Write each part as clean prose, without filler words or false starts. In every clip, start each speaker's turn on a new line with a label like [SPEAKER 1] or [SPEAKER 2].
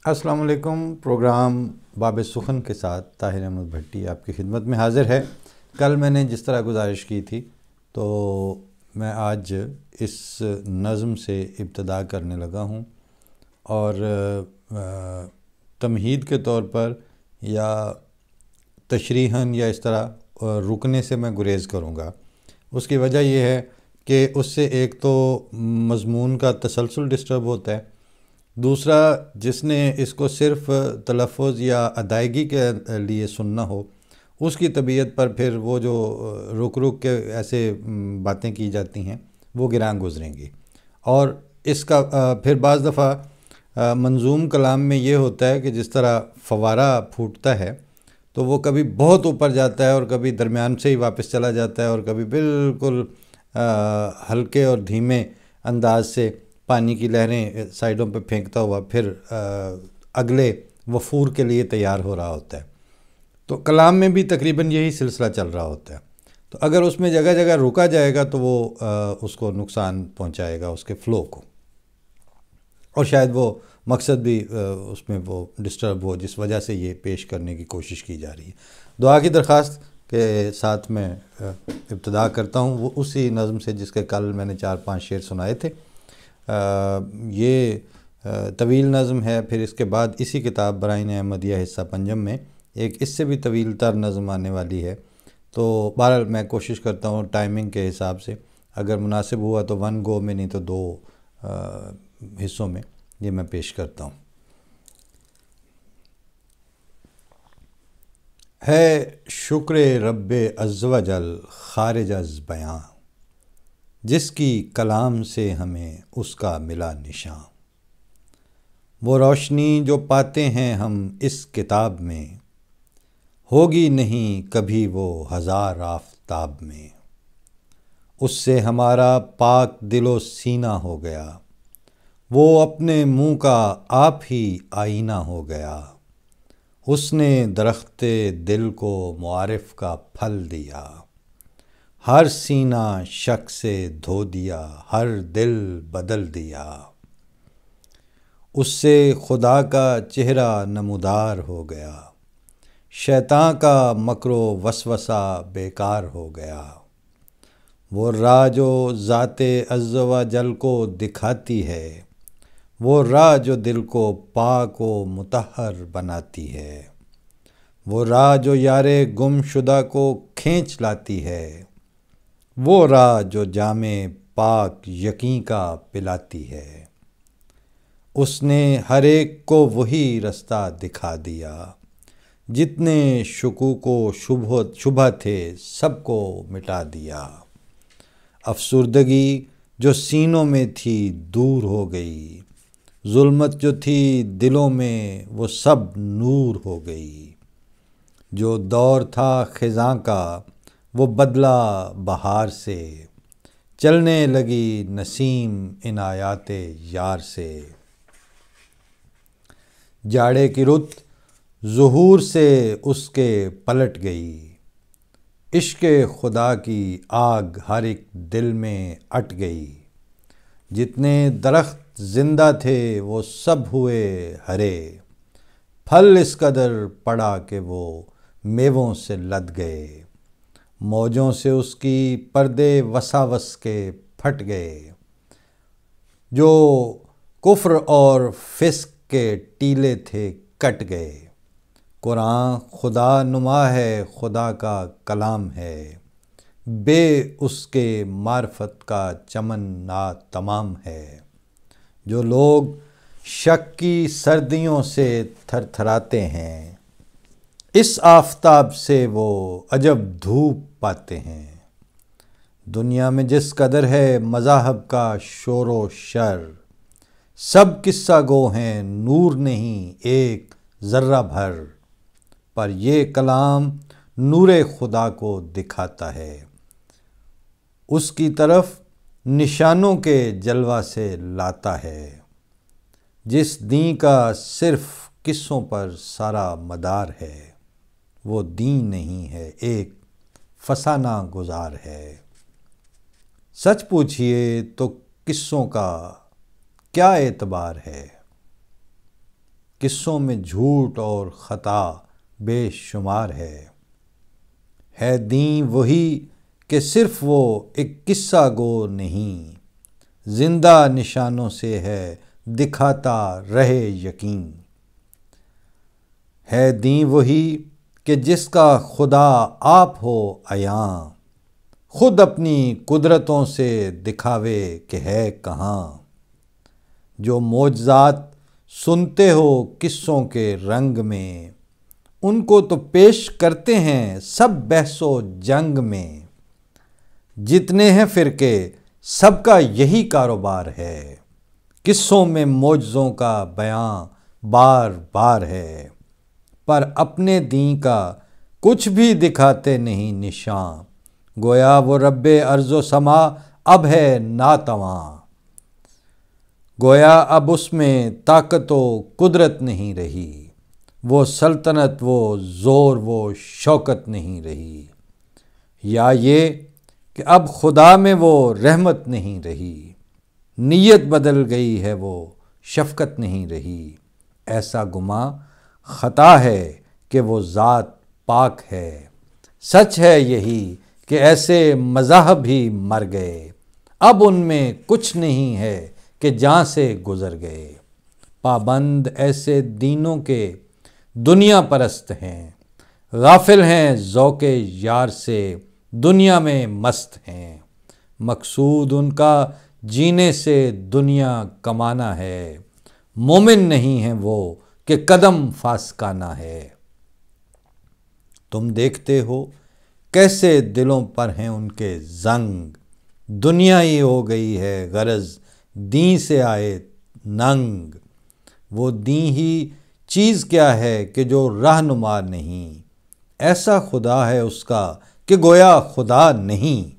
[SPEAKER 1] السلام علیکم۔ پروگرام باب سخن کے ساتھ طاہر احمد بھٹی آپ کی خدمت میں حاضر ہے۔ کل میں نے جس طرح گزارش کی تھی تو میں آج اس نظم سے ابتدا کرنے لگا ہوں اور تمہید کے طور پر یا تشریحاً یا اس طرح رکنے سے میں گریز کروں گا۔ اس کی وجہ یہ ہے کہ اس سے ایک تو مضمون کا تسلسل ڈسٹرب ہوتا ہے، دوسرا جس نے اس کو صرف تلفظ یا ادائیگی کے لیے سننا ہو اس کی طبیعت پر پھر وہ جو رک رک کے ایسے باتیں کی جاتی ہیں وہ گراں گزریں گی۔ اور اس کا پھر بعض دفعہ منظوم کلام میں یہ ہوتا ہے کہ جس طرح فوارہ پھوٹتا ہے تو وہ کبھی بہت اوپر جاتا ہے اور کبھی درمیان سے ہی واپس چلا جاتا ہے اور کبھی بالکل ہلکے اور دھیمے انداز سے پانی کی لہریں سائڈوں پہ پھینکتا ہوا پھر اگلے وفور کے لیے تیار ہو رہا ہوتا ہے۔ تو کلام میں بھی تقریباً یہی سلسلہ چل رہا ہوتا ہے۔ تو اگر اس میں جگہ جگہ رکا جائے گا تو وہ اس کو نقصان پہنچائے گا، اس کے فلو کو، اور شاید وہ مقصد بھی اس میں وہ ڈسٹرب ہو جس وجہ سے یہ پیش کرنے کی کوشش کی جا رہی ہے۔ دعا کی درخواست کے ساتھ میں ابتدا کرتا ہوں وہ اسی نظم سے جس کے کل میں نے 4-5 شعر سنائے تھے۔ یہ طویل نظم ہے۔ پھر اس کے بعد اسی کتاب برائن احمدیہ حصہ پنجم میں ایک اس سے بھی طویل تر نظم آنے والی ہے۔ تو بہرحال میں کوشش کرتا ہوں ٹائمنگ کے حساب سے، اگر مناسب ہوا تو 1 گو میں، نہیں تو 2 حصوں میں یہ میں پیش کرتا ہوں۔ ہے شکر رب عز و جل خارج از بیاں، جس کی کلام سے ہمیں اس کا ملا نشاں۔ وہ روشنی جو پاتے ہیں ہم اس کتاب میں، ہوگی نہیں کبھی وہ 1000 آفتاب میں۔ اس سے ہمارا پاک دل و سینہ ہو گیا، وہ اپنے منہ کا آپ ہی آئینہ ہو گیا۔ اس نے درخت دل کو معارف کا پھل دیا، ہر سینہ شک سے دھو دیا، ہر دل بدل دیا۔ اس سے خدا کا چہرہ نمودار ہو گیا، شیطان کا مکر و وسوسہ بیکار ہو گیا۔ وہ راہ جو ذات عز و جل کو دکھاتی ہے، وہ راہ جو دل کو پاک و مطہر بناتی ہے، وہ راہ جو یار گم شدہ کو کھینچ لاتی ہے، وہ راہ جو جام پاک یقین کا پلاتی ہے۔ اس نے ہر ایک کو وہی رستہ دکھا دیا، جتنے شکوک و شبہ تھے سب کو مٹا دیا۔ افسردگی جو سینوں میں تھی دور ہو گئی، ظلمت جو تھی دلوں میں وہ سب نور ہو گئی۔ جو دور تھا خزاں کا وہ بدلا بہار سے، چلنے لگی نسیم عنایات یار سے۔ جاڑے کی رت ظہور سے اس کے پلٹ گئی، عشق خدا کی آگ ہر ایک دل میں اٹ گئی۔ جتنے درخت زندہ تھے وہ سب ہوئے ہرے، پھل اس قدر پڑا کہ وہ میووں سے لد گئے۔ موجوں سے اس کی پردے وساوس کے پھٹ گئے، جو کفر اور فسق کے ٹیلے تھے کٹ گئے۔ قرآن خدا نما ہے، خدا کا کلام ہے، بے اس کے معرفت کا چمن ناتمام ہے۔ جو لوگ شک کی سردیوں سے تھر تھراتے ہیں، اس آفتاب سے وہ عجب دھوپ پاتے ہیں۔ دنیا میں جس قدر ہے مذاہب کا شور و شر، سب قصہ گو ہیں نور نہیں ایک ذرہ بھر۔ پر یہ کلام نور خدا کو دکھاتا ہے، اس کی طرف نشانوں کے جلوہ سے لاتا ہے۔ جس دین کا صرف قصوں پر سارا مدار ہے، وہ دین نہیں ہے ایک فسانہ گزار ہے۔ سچ پوچھئے تو قصوں کا کیا اعتبار ہے، قصوں میں جھوٹ اور خطا بے شمار ہے دین وہی کہ صرف وہ ایک قصہ گو نہیں، زندہ نشانوں سے ہے دکھاتا رہے یقین۔ ہے دین وہی کہ جس کا خدا آپ ہو عیاں، خود اپنی قدرتوں سے دکھاوے کہ ہے کہاں۔ جو معجزات سنتے ہو قصوں کے رنگ میں، ان کو تو پیش کرتے ہیں سب بحث و جنگ میں۔ جتنے ہیں فرقے سب کا یہی کاروبار ہے، قصوں میں معجزوں کا بیان بار بار ہے، پر اپنے دین کا کچھ بھی دکھاتے نہیں نشان۔ گویا وہ رب ارض و سما اب ہے ناتواں، گویا اب اس میں طاقت و قدرت نہیں رہی، وہ سلطنت وہ زور وہ شوکت نہیں رہی۔ یا یہ کہ اب خدا میں وہ رحمت نہیں رہی، نیت بدل گئی ہے وہ شفقت نہیں رہی۔ ایسا گماں خطا ہے کہ وہ ذات پاک ہے، سچ ہے یہی کہ ایسے مذاہب ہی مر گئے، اب ان میں کچھ نہیں ہے کہ جہاں سے گزر گئے۔ پابند ایسے دینوں کے دنیا پرست ہیں، غافل ہیں ذوق یار سے دنیا میں مست ہیں۔ مقصود ان کا جینے سے دنیا کمانا ہے، مومن نہیں ہیں وہ کہ قدم فاسقانہ ہے۔ تم دیکھتے ہو کیسے دلوں پر ہیں ان کے زنگ، دنیا ہی ہو گئی ہے غرض دین سے آئے ننگ۔ وہ دین ہی چیز کیا ہے کہ جو رہنما نہیں، ایسا خدا ہے اس کا کہ گویا خدا نہیں۔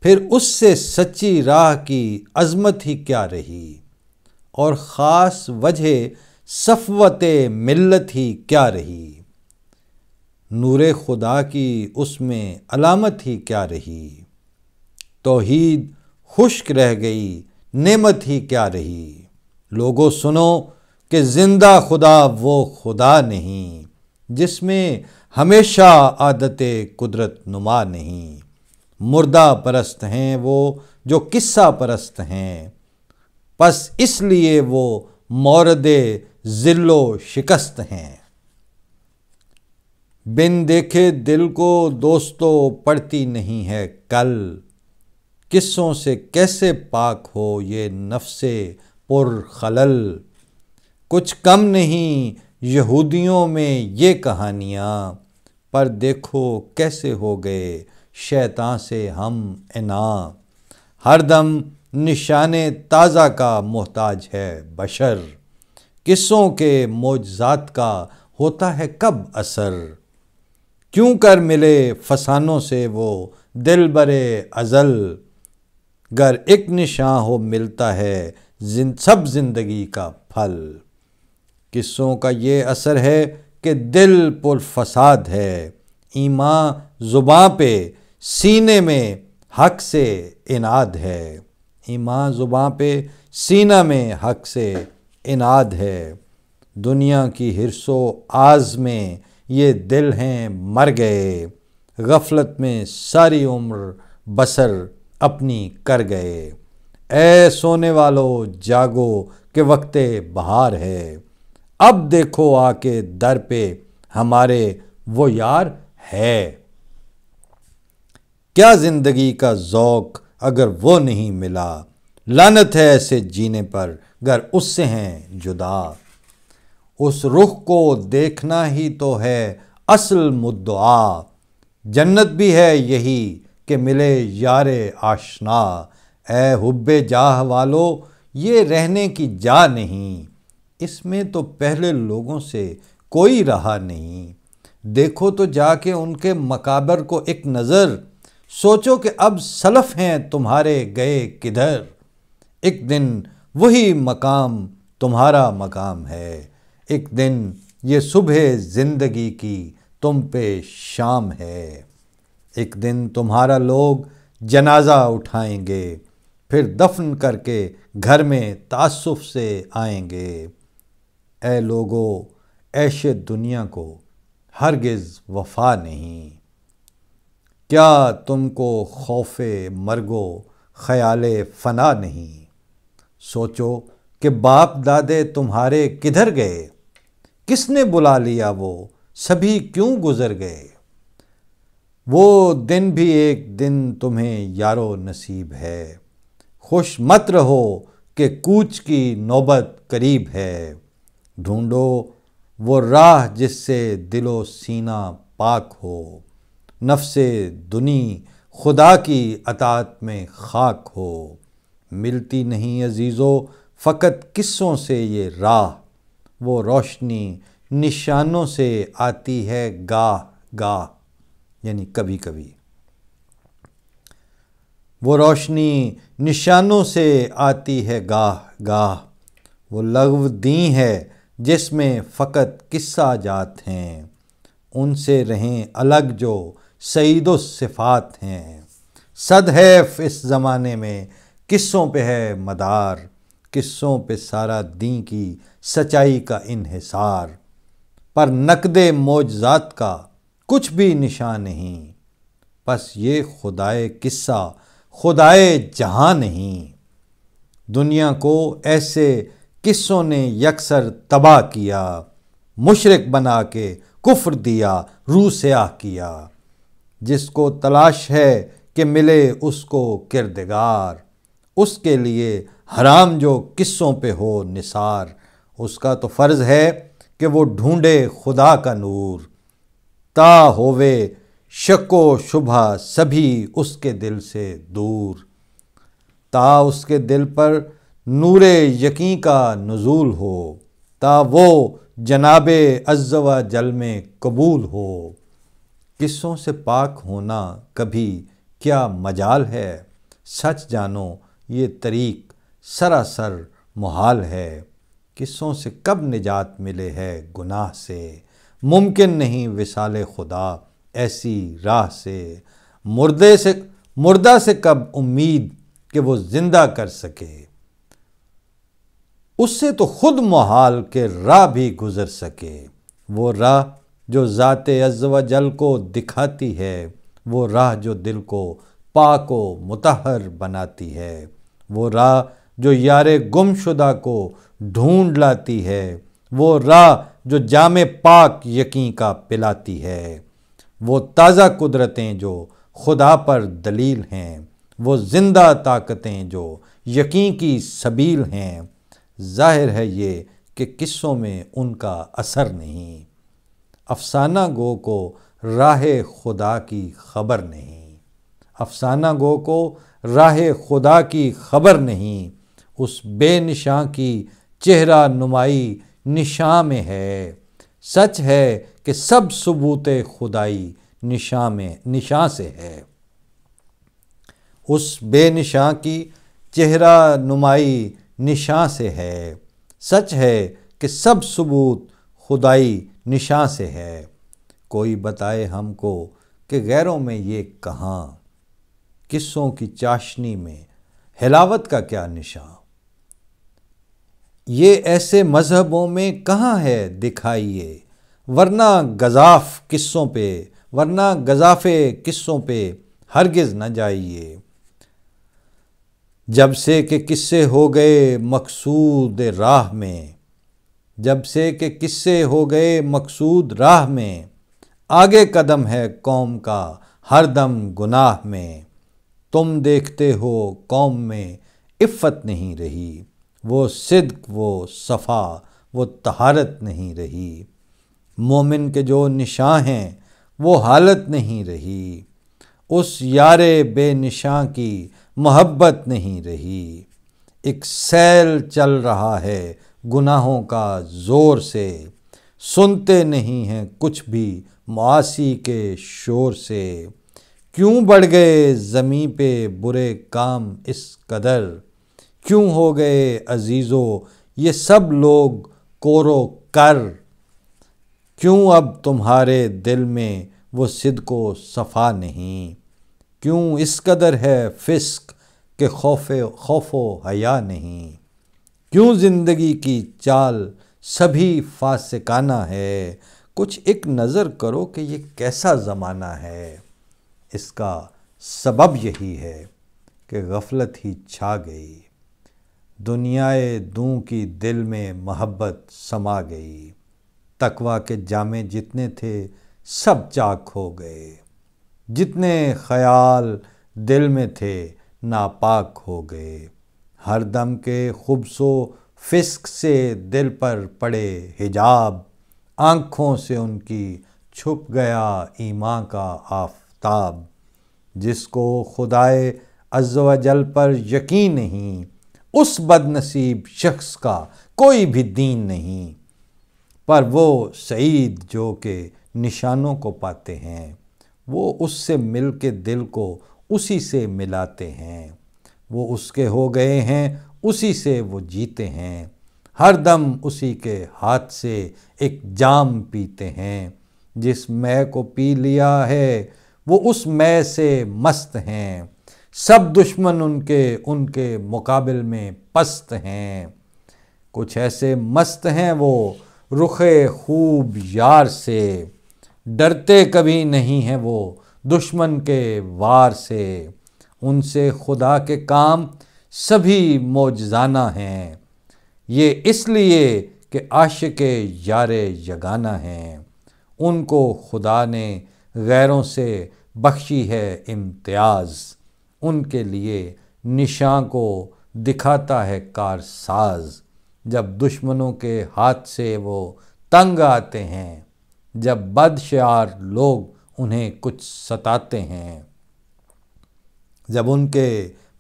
[SPEAKER 1] پھر اس سے سچی راہ کی عظمت ہی کیا رہی، اور خاص وجہ صفوت ملت ہی کیا رہی۔ نور خدا کی اس میں علامت ہی کیا رہی، توحید خشک رہ گئی نعمت ہی کیا رہی۔ لوگوں سنو کہ زندہ خدا وہ خدا نہیں، جس میں ہمیشہ عادت قدرت نما نہیں۔ مردہ پرست ہیں وہ جو قصہ پرست ہیں، پس اس لیے وہ مورد ذل و شکست ہیں۔ بن دیکھے دل کو دوستو پڑتی نہیں ہے کل، قصوں سے کیسے پاک ہو یہ نفس پر خلل۔ کچھ کم نہیں یہودیوں میں یہ کہانیاں، پر دیکھو کیسے ہو گئے شیطان سے ہم اناں۔ ہر دم نشان تازہ کا محتاج ہے بشر، قصوں کے معجزات کا ہوتا ہے کب اثر۔ کیوں کر ملے فسانوں سے وہ دل برے ازل، گر ایک نشان ہو ملتا ہے سب زندگی کا پھل۔ قصوں کا یہ اثر ہے کہ دل پر فساد ہے، ایمان زباں پہ سینے میں حق سے اناد ہے۔ ایمان زباں پہ سینہ میں حق سے اناد ہے۔ دنیا کی حرص و آز میں یہ دل ہیں مر گئے، غفلت میں ساری عمر بسر اپنی کر گئے۔ اے سونے والو جاگو کہ وقت بہار ہے، اب دیکھو آ کے در پہ ہمارے وہ یار ہے۔ کیا زندگی کا ذوق اگر وہ نہیں ملا، لعنت ہے ایسے جینے پر گر اس سے ہیں جدا۔ اس رخ کو دیکھنا ہی تو ہے اصل مدعا، جنت بھی ہے یہی کہ ملے یار آشنا۔ اے حب جاہ والو یہ رہنے کی جا نہیں، اس میں تو پہلے لوگوں سے کوئی رہا نہیں۔ دیکھو تو جا کے ان کے مقابر کو ایک نظر، سوچو کہ اب سلف ہیں تمہارے گئے کدھر۔ ایک دن وہی مقام تمہارا مقام ہے، ایک دن یہ صبح زندگی کی تم پہ شام ہے۔ ایک دن تمہارا لوگ جنازہ اٹھائیں گے، پھر دفن کر کے گھر میں تاسف سے آئیں گے۔ اے لوگو عیش دنیا کو ہرگز وفا نہیں، کیا تم کو خوف مرگ و خیال فنا نہیں؟ سوچو کہ باپ دادے تمہارے کدھر گئے، کس نے بلا لیا وہ سبھی کیوں گزر گئے؟ وہ دن بھی ایک دن تمہیں یارو نصیب ہے، خوش مت رہو کہ کوچ کی نوبت قریب ہے۔ ڈھونڈو وہ راہ جس سے دل و سینہ پاک ہو، نفس دنی خدا کی اطاعت میں خاک ہو۔ ملتی نہیں عزیزو فقط قصوں سے یہ راہ، وہ روشنی نشانوں سے آتی ہے گاہ گاہ، یعنی کبھی کبھی۔ وہ روشنی نشانوں سے آتی ہے گاہ گاہ، وہ لغو دیں ہے جس میں فقط قصہ جات ہیں، ان سے رہیں الگ جو سعید و صفات ہیں۔ صد حیف اس زمانے میں قصوں پہ ہے مدار، قصوں پہ سارا دین کی سچائی کا انحصار، پر نقد معجزات کا کچھ بھی نشان نہیں، بس یہ خدائے قصہ خدائے جہاں نہیں۔ دنیا کو ایسے قصوں نے یکسر تباہ کیا، مشرک بنا کے کفر دیا، روح سیاہ کیا۔ جس کو تلاش ہے کہ ملے اس کو کردگار، اس کے لیے حرام جو قصوں پہ ہو نثار۔ اس کا تو فرض ہے کہ وہ ڈھونڈے خدا کا نور، تا ہووے شک و شبہ سبھی اس کے دل سے دور۔ تا اس کے دل پر نور یقین کا نزول ہو، تا وہ جناب عز و جل میں قبول ہو۔ قصوں سے پاک ہونا کبھی کیا مجال ہے، سچ جانو یہ طریق سراسر محال ہے۔ قصوں سے کب نجات ملے ہے گناہ سے، ممکن نہیں وصال خدا ایسی راہ سے۔ مردہ سے کب امید کہ وہ زندہ کر سکے، اس سے تو خود محال کہ راہ بھی گزر سکے۔ وہ راہ جو ذات عز و جل کو دکھاتی ہے، وہ راہ جو دل کو پاک و مطہر بناتی ہے، وہ راہ جو یار گم شدہ کو ڈھونڈ لاتی ہے، وہ راہ جو جام پاک یقین کا پلاتی ہے۔ وہ تازہ قدرتیں جو خدا پر دلیل ہیں، وہ زندہ طاقتیں جو یقین کی سبیل ہیں۔ ظاہر ہے یہ کہ قصوں میں ان کا اثر نہیں، افسانہ گو کو راہ خدا کی خبر نہیں۔ افسانہ گو کو راہ خدا کی خبر نہیں، اس بے نشاں کی چہرہ نمائی نشاں میں ہے۔ سچ ہے کہ سب ثبوت خدائی نشاں سے ہے۔ اس بے نشاں کی چہرہ نمائی نشاں سے ہے۔ سچ ہے کہ سب ثبوت خدائی نشاں سے ہے۔ کوئی بتائے ہم کو کہ غیروں میں یہ کہاں، قصوں کی چاشنی میں حلاوت کا کیا نشاں؟ یہ ایسے مذہبوں میں کہاں ہے دکھائیے، ورنہ گزاف قصوں پہ ہرگز نہ جائیے۔ جب سے کہ قصے ہو گئے مقصود راہ میں، جب سے کہ قصے ہو گئے مقصود راہ میں، آگے قدم ہے قوم کا ہر دم گناہ میں۔ تم دیکھتے ہو قوم میں عفت نہیں رہی، وہ صدق وہ صفا وہ طہارت نہیں رہی۔ مومن کے جو نشاں ہیں وہ حالت نہیں رہی، اس یار بے نشاں کی محبت نہیں رہی۔ ایک سیل چل رہا ہے گناہوں کا زور سے، سنتے نہیں ہیں کچھ بھی معاصی کے شور سے۔ کیوں بڑھ گئے زمیں پہ برے کام اس قدر، کیوں ہو گئے عزیزو یہ سب لوگ کور و کر؟ کیوں اب تمہارے دل میں وہ صدق و صفا نہیں؟ کیوں اس قدر ہے فسق کہ خوف و حیا نہیں؟ کیوں زندگی کی چال سبھی فاسقانہ ہے، کچھ ایک نظر کرو کہ یہ کیسا زمانہ ہے۔ اس کا سبب یہی ہے کہ غفلت ہی چھا گئی، دنیائے دوں کی دل میں محبت سما گئی، تقویٰ کے جامے جتنے تھے سب چاک ہو گئے، جتنے خیال دل میں تھے ناپاک ہو گئے، ہر دم کے خبث و فسق سے دل پر پڑے حجاب، آنکھوں سے ان کی چھپ گیا ایمان کا آفتاب، جس کو خدائے عز و جل پر یقین نہیں، اس بد نصیب شخص کا کوئی بھی دین نہیں، پر وہ سعید جو کہ نشانوں کو پاتے ہیں، وہ اس سے مل کے دل کو اسی سے ملاتے ہیں، وہ اس کے ہو گئے ہیں اسی سے وہ جیتے ہیں، ہر دم اسی کے ہاتھ سے ایک جام پیتے ہیں، جس مے کو پی لیا ہے وہ اس مے سے مست ہیں، سب دشمن ان کے مقابل میں پست ہیں، کچھ ایسے مست ہیں وہ رخ خوب یار سے، ڈرتے کبھی نہیں ہیں وہ دشمن کے وار سے، ان سے خدا کے کام سبھی معجزانہ ہیں، یہ اس لیے کہ عاشق یار یگانہ ہیں، ان کو خدا نے غیروں سے بخشی ہے امتیاز، ان کے لیے نشان کو دکھاتا ہے کارساز، جب دشمنوں کے ہاتھ سے وہ تنگ آتے ہیں، جب بد شعار لوگ انہیں کچھ ستاتے ہیں، جب ان کے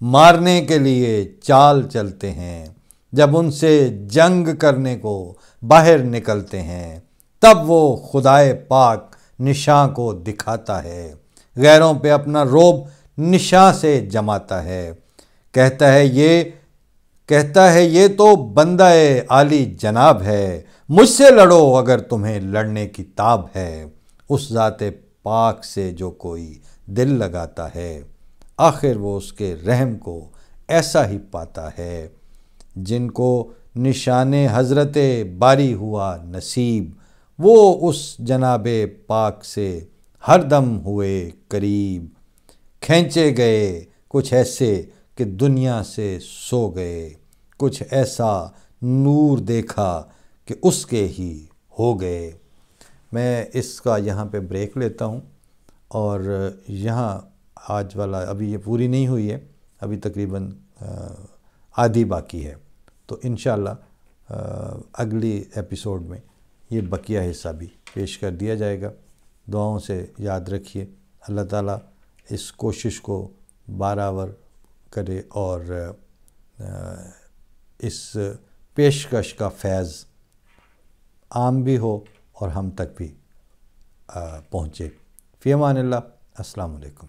[SPEAKER 1] مارنے کے لیے چال چلتے ہیں، جب ان سے جنگ کرنے کو باہر نکلتے ہیں، تب وہ خدائے پاک نشان کو دکھاتا ہے، غیروں پہ اپنا رعب نشان سے جماتا ہے، کہتا ہے یہ تو بندہ عالی جناب ہے، مجھ سے لڑو اگر تمہیں لڑنے کی تاب ہے، اس ذات پاک سے جو کوئی دل لگاتا ہے، آخر وہ اس کے رحم کو ایسا ہی پاتا ہے، جن کو نشان حضرت باری ہوا نصیب، وہ اس جناب پاک سے ہر دم ہوئے قریب، کھینچے گئے کچھ ایسے کہ دنیا سے سو گئے، کچھ ایسا نور دیکھا کہ اس کے ہی ہو گئے۔ میں اس کا یہاں پہ بریک لیتا ہوں، اور یہاں آج والا ابھی یہ پوری نہیں ہوئی ہے، ابھی تقریباً آدھی باقی ہے، تو انشاءاللہ اگلی ایپیسوڈ میں یہ بقیہ حصہ بھی پیش کر دیا جائے گا۔ دعاؤں سے یاد رکھیے، اللہ تعالیٰ اس کوشش کو بارآور کرے اور اس پیشکش کا فیض عام بھی ہو اور ہم تک بھی پہنچے۔ فی امان اللہ، السلام علیکم۔